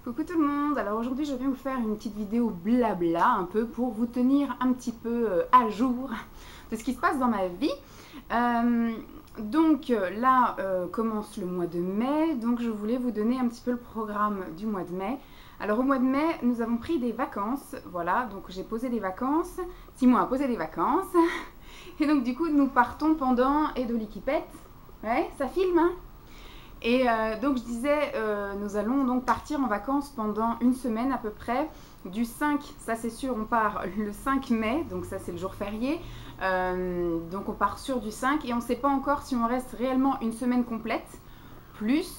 Coucou tout le monde, alors aujourd'hui je viens vous faire une petite vidéo blabla un peu pour vous tenir un petit peu à jour de ce qui se passe dans ma vie. Là commence le mois de mai, donc je voulais vous donner un petit peu le programme du mois de mai. Alors au mois de mai nous avons pris des vacances, voilà, donc j'ai posé des vacances, Simon a posé des vacances et donc du coup nous partons pendant, et Dolly qui pète, ouais ça filme hein. Et donc je disais, nous allons donc partir en vacances pendant une semaine à peu près. Du 5, ça c'est sûr, on part le 5 mai, donc ça c'est le jour férié. Donc on part sur du 5 et on ne sait pas encore si on reste réellement une semaine complète, plus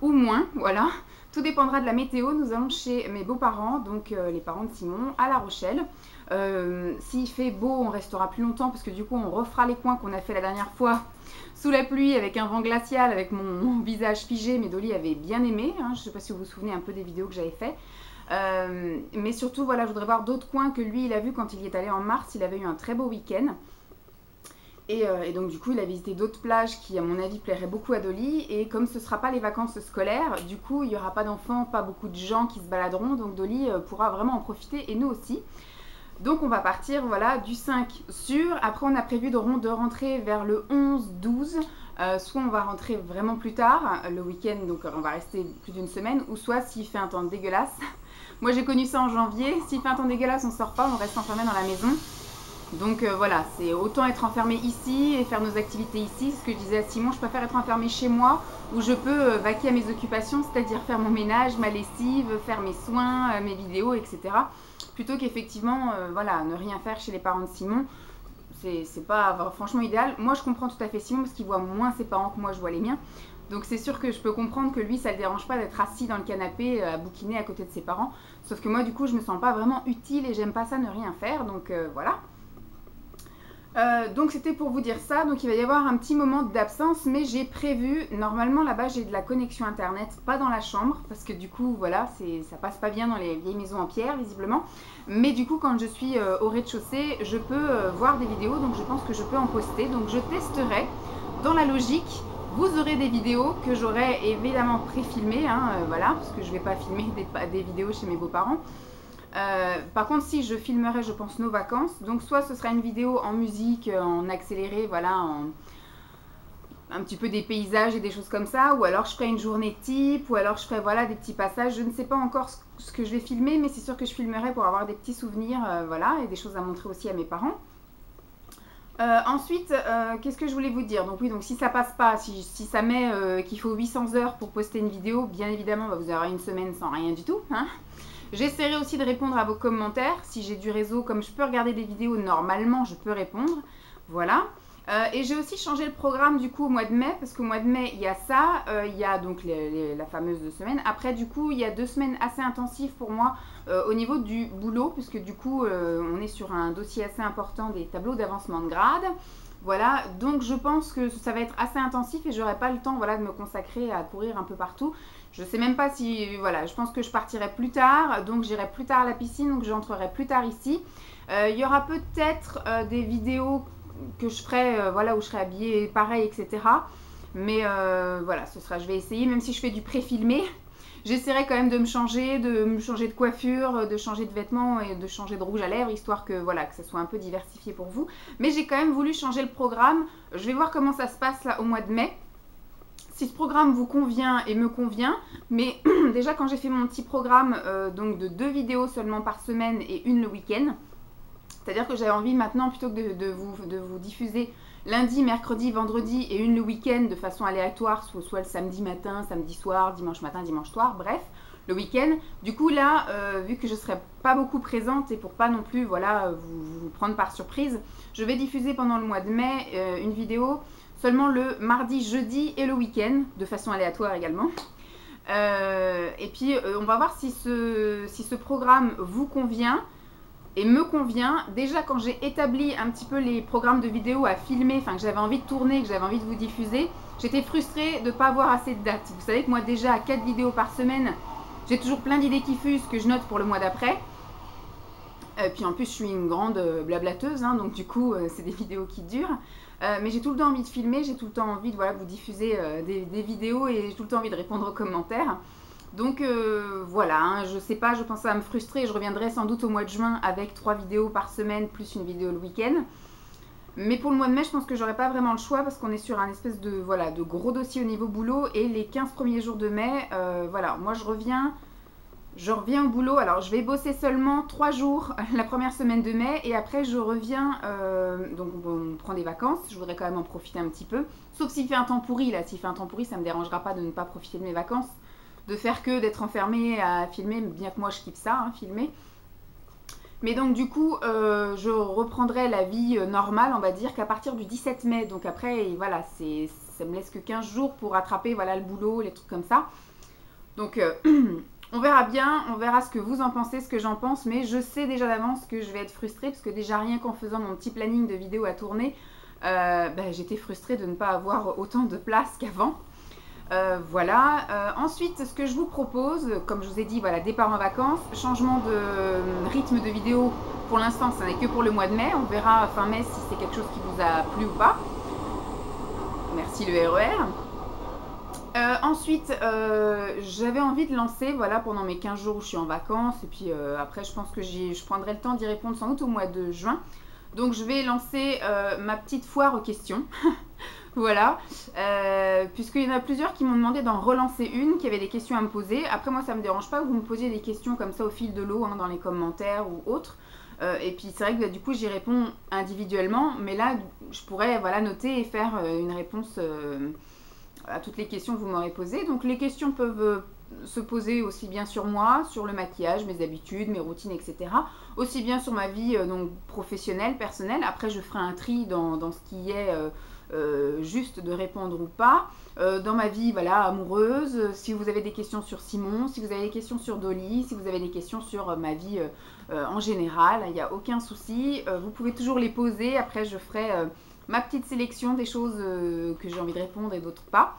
ou moins, voilà. Tout dépendra de la météo. Nous allons chez mes beaux-parents, donc les parents de Simon, à La Rochelle. S'il fait beau, on restera plus longtemps parce que du coup on refera les coins qu'on a fait la dernière fois sous la pluie avec un vent glacial, avec mon visage figé. Mais Dolly avait bien aimé, hein. Je ne sais pas si vous vous souvenez un peu des vidéos que j'avais fait. Mais surtout voilà, je voudrais voir d'autres coins que lui il a vu quand il y est allé en mars. Il avait eu un très beau week-end. Et donc du coup il a visité d'autres plages qui à mon avis plairaient beaucoup à Dolly. Et comme ce ne sera pas les vacances scolaires, du coup il n'y aura pas d'enfants, pas beaucoup de gens qui se baladeront. Donc Dolly pourra vraiment en profiter et nous aussi. Donc on va partir voilà, du 5 sûr. Après on a prévu de rentrer vers le 11-12. Soit on va rentrer vraiment plus tard, le week-end, donc on va rester plus d'une semaine. Ou soit s'il fait un temps dégueulasse. Moi j'ai connu ça en janvier. S'il fait un temps dégueulasse on sort pas, on reste enfermé dans la maison. Donc voilà, c'est autant être enfermé ici et faire nos activités ici. C'est ce que je disais à Simon, je préfère être enfermé chez moi où je peux vaquer à mes occupations, c'est-à-dire faire mon ménage, ma lessive, faire mes soins, mes vidéos, etc. Plutôt qu'effectivement, voilà, ne rien faire chez les parents de Simon. C'est pas franchement idéal. Moi je comprends tout à fait Simon parce qu'il voit moins ses parents que moi je vois les miens. Donc c'est sûr que je peux comprendre que lui ça le dérange pas d'être assis dans le canapé à bouquiner à côté de ses parents. Sauf que moi du coup je me sens pas vraiment utile et j'aime pas ça ne rien faire. Donc voilà. Donc c'était pour vous dire ça, donc il va y avoir un petit moment d'absence, mais j'ai prévu, normalement là-bas j'ai de la connexion internet, pas dans la chambre, parce que du coup voilà, ça passe pas bien dans les vieilles maisons en pierre visiblement, mais du coup quand je suis au rez-de-chaussée, je peux voir des vidéos, donc je pense que je peux en poster, donc je testerai dans la logique. Vous aurez des vidéos que j'aurai évidemment pré-filmées, hein, voilà, parce que je vais pas filmer des vidéos chez mes beaux-parents. Par contre si je filmerai je pense nos vacances, donc soit ce sera une vidéo en musique, en accéléré, voilà, un petit peu des paysages et des choses comme ça, ou alors je ferai une journée type, ou alors je ferai voilà, des petits passages, je ne sais pas encore ce que je vais filmer, mais c'est sûr que je filmerai pour avoir des petits souvenirs, voilà, et des choses à montrer aussi à mes parents. Ensuite, qu'est-ce que je voulais vous dire? Donc oui, donc si ça passe pas, si ça met qu'il faut 800 heures pour poster une vidéo, bien évidemment, vous aurez une semaine sans rien du tout, hein. J'essaierai aussi de répondre à vos commentaires. Si j'ai du réseau, comme je peux regarder des vidéos, normalement, je peux répondre. Voilà. Et j'ai aussi changé le programme du coup au mois de mai, parce qu'au mois de mai, il y a ça, il y a donc la fameuse 2 semaines. Après, du coup, il y a 2 semaines assez intensives pour moi au niveau du boulot, puisque du coup, on est sur un dossier assez important des tableaux d'avancement de grade. Voilà, donc je pense que ça va être assez intensif et j'aurai pas le temps voilà, de me consacrer à courir un peu partout. Je sais même pas si, voilà, je pense que je partirai plus tard, donc j'irai plus tard à la piscine, donc j'entrerai plus tard ici. Il y aura peut-être des vidéos que je ferai, voilà, où je serai habillée pareil, etc. Mais voilà, je vais essayer, même si je fais du pré-filmé. J'essaierai quand même de me changer de coiffure, de changer de vêtements et de changer de rouge à lèvres, histoire que voilà, que ça soit un peu diversifié pour vous. Mais j'ai quand même voulu changer le programme. Je vais voir comment ça se passe là au mois de mai. Si ce programme vous convient et me convient, mais déjà quand j'ai fait mon petit programme donc de 2 vidéos seulement par semaine et une le week-end, c'est-à-dire que j'avais envie maintenant plutôt que de vous diffuser lundi, mercredi, vendredi et une le week-end de façon aléatoire, soit le samedi matin, samedi soir, dimanche matin, dimanche soir, bref, le week-end. Du coup là, vu que je ne serai pas beaucoup présente et pour pas non plus voilà, vous prendre par surprise, je vais diffuser pendant le mois de mai une vidéo seulement le mardi, jeudi et le week-end, de façon aléatoire également. Et puis on va voir si ce programme vous convient et me convient. Déjà quand j'ai établi un petit peu les programmes de vidéos à filmer, enfin que j'avais envie de tourner, que j'avais envie de vous diffuser, j'étais frustrée de ne pas avoir assez de dates. Vous savez que moi déjà à 4 vidéos par semaine, j'ai toujours plein d'idées qui fusent que je note pour le mois d'après. Puis en plus je suis une grande blablateuse, hein, donc du coup c'est des vidéos qui durent. Mais j'ai tout le temps envie de filmer, j'ai tout le temps envie de voilà, vous diffuser des vidéos et j'ai tout le temps envie de répondre aux commentaires. Donc voilà, hein, je sais pas, je pense que ça va me frustrer. Je reviendrai sans doute au mois de juin avec 3 vidéos par semaine plus une vidéo le week-end. Mais pour le mois de mai, je pense que j'aurai pas vraiment le choix parce qu'on est sur un espèce de, voilà, de gros dossier au niveau boulot. Et les 15 premiers jours de mai, voilà, moi je reviens au boulot. Alors je vais bosser seulement 3 jours la première semaine de mai et après je reviens, donc on prend des vacances. Je voudrais quand même en profiter un petit peu. Sauf s'il fait un temps pourri, là, s'il fait un temps pourri, ça me dérangera pas de ne pas profiter de mes vacances. De faire que d'être enfermée à filmer, bien que moi je kiffe ça, hein, filmer. Mais donc du coup, je reprendrai la vie normale, on va dire, qu'à partir du 17 mai. Donc après, voilà, ça me laisse que 15 jours pour rattraper voilà, le boulot, les trucs comme ça. Donc on verra bien, on verra ce que vous en pensez, ce que j'en pense. Mais je sais déjà d'avance que je vais être frustrée, parce que déjà rien qu'en faisant mon petit planning de vidéos à tourner, j'étais frustrée de ne pas avoir autant de place qu'avant. Voilà. Ensuite, ce que je vous propose, comme je vous ai dit, voilà, départ en vacances, changement de rythme de vidéo. Pour l'instant, ça n'est que pour le mois de mai. On verra fin mai si c'est quelque chose qui vous a plu ou pas. Merci le RER. Ensuite, j'avais envie de lancer, voilà, pendant mes 15 jours où je suis en vacances. Et puis après, je pense que je prendrai le temps d'y répondre sans doute au mois de juin. Donc, je vais lancer ma petite foire aux questions. Voilà, puisqu'il y en a plusieurs qui m'ont demandé d'en relancer une, qui avait des questions à me poser. Après, moi, ça ne me dérange pas que vous me posiez des questions comme ça au fil de l'eau, hein, dans les commentaires ou autres. Et puis, c'est vrai que du coup, j'y réponds individuellement. Mais là, je pourrais voilà, noter et faire une réponse à toutes les questions que vous m'aurez posées. Donc, les questions peuvent se poser aussi bien sur moi, sur le maquillage, mes habitudes, mes routines, etc. Aussi bien sur ma vie donc professionnelle, personnelle. Après, je ferai un tri dans ce qui est... juste de répondre ou pas. Dans ma vie voilà, amoureuse, si vous avez des questions sur Simon, si vous avez des questions sur Dolly, si vous avez des questions sur ma vie en général, il n'y a aucun souci. Vous pouvez toujours les poser. Après, je ferai ma petite sélection des choses que j'ai envie de répondre et d'autres pas.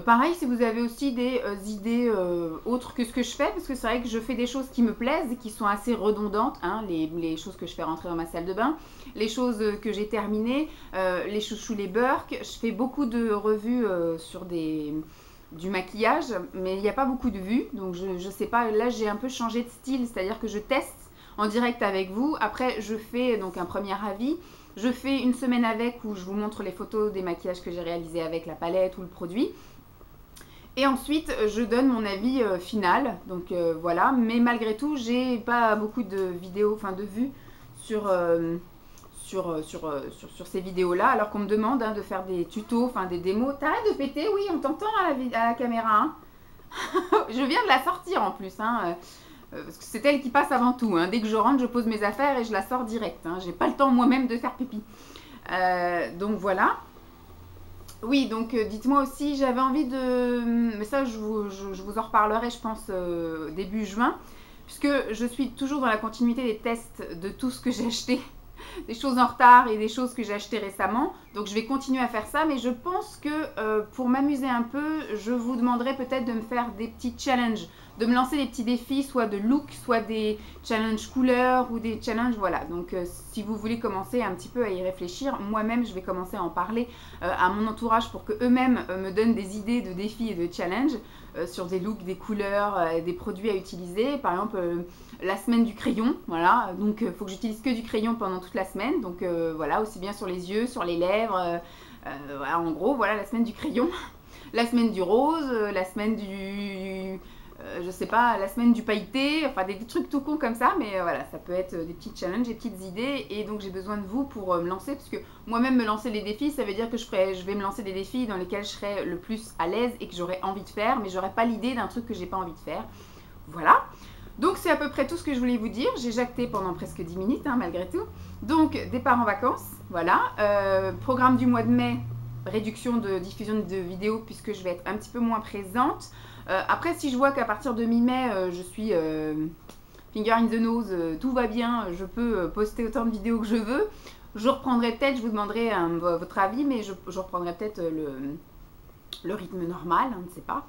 Pareil, si vous avez aussi des idées autres que ce que je fais, parce que c'est vrai que je fais des choses qui me plaisent et qui sont assez redondantes, hein, les choses que je fais rentrer dans ma salle de bain, les choses que j'ai terminées, les chouchous, les burks. Je fais beaucoup de revues sur du maquillage, mais il n'y a pas beaucoup de vues, donc je sais pas, là j'ai un peu changé de style, c'est-à-dire que je teste en direct avec vous. Après, je fais donc un premier avis. Je fais une semaine avec où je vous montre les photos des maquillages que j'ai réalisés avec la palette ou le produit. Et ensuite, je donne mon avis final. Donc voilà, mais malgré tout, j'ai pas beaucoup de vidéos, enfin de vues sur ces vidéos-là. Alors qu'on me demande hein, de faire des tutos, enfin des démos. T'arrêtes de péter? Oui, on t'entend à la caméra. Hein. Je viens de la sortir en plus. Hein, parce que c'est elle qui passe avant tout. Hein. Dès que je rentre, je pose mes affaires et je la sors direct. Hein. J'ai pas le temps moi-même de faire pipi. Donc voilà. Oui, donc dites-moi aussi, j'avais envie de... Mais ça, je vous en reparlerai, je pense, début juin. Puisque je suis toujours dans la continuité des tests de tout ce que j'ai acheté. Des choses en retard et des choses que j'ai achetées récemment. Donc je vais continuer à faire ça. Mais je pense que pour m'amuser un peu, je vous demanderai peut-être de me faire des petits challenges. De me lancer des petits défis, soit de look, soit des challenges couleurs ou des challenges, voilà. Donc si vous voulez commencer un petit peu à y réfléchir, moi-même je vais commencer à en parler à mon entourage pour qu'eux-mêmes me donnent des idées de défis et de challenges sur des looks, des couleurs, des produits à utiliser. Par exemple, la semaine du crayon, voilà. Donc il faut que j'utilise que du crayon pendant toute la semaine. Donc voilà, aussi bien sur les yeux, sur les lèvres, voilà, en gros, voilà la semaine du crayon. La semaine du rose, la semaine du... je sais pas, la semaine du pailleté, enfin des trucs tout cons comme ça, mais voilà, ça peut être des petits challenges, des petites idées, et donc j'ai besoin de vous pour me lancer, parce que moi-même me lancer des défis, ça veut dire que je vais me lancer des défis dans lesquels je serai le plus à l'aise et que j'aurai envie de faire, mais j'aurai pas l'idée d'un truc que j'ai pas envie de faire. Voilà. Donc c'est à peu près tout ce que je voulais vous dire. J'ai jacté pendant presque 10 minutes, hein, malgré tout. Donc départ en vacances, voilà. Programme du mois de mai, réduction de diffusion de vidéos puisque je vais être un petit peu moins présente. Après, si je vois qu'à partir de mi-mai, je suis finger in the nose, tout va bien, je peux poster autant de vidéos que je veux, je reprendrai peut-être, je vous demanderai votre avis, mais je reprendrai peut-être le rythme normal, on ne sait pas.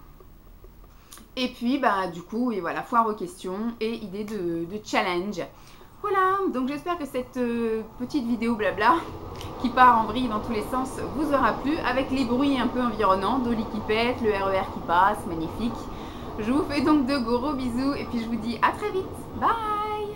Et puis, bah, du coup, et voilà, foire aux questions et idée de challenge. Voilà, donc j'espère que cette petite vidéo blabla qui part en vrille dans tous les sens vous aura plu, avec les bruits un peu environnants, Dolly qui pète, le RER qui passe, magnifique. Je vous fais donc de gros bisous et puis je vous dis à très vite. Bye!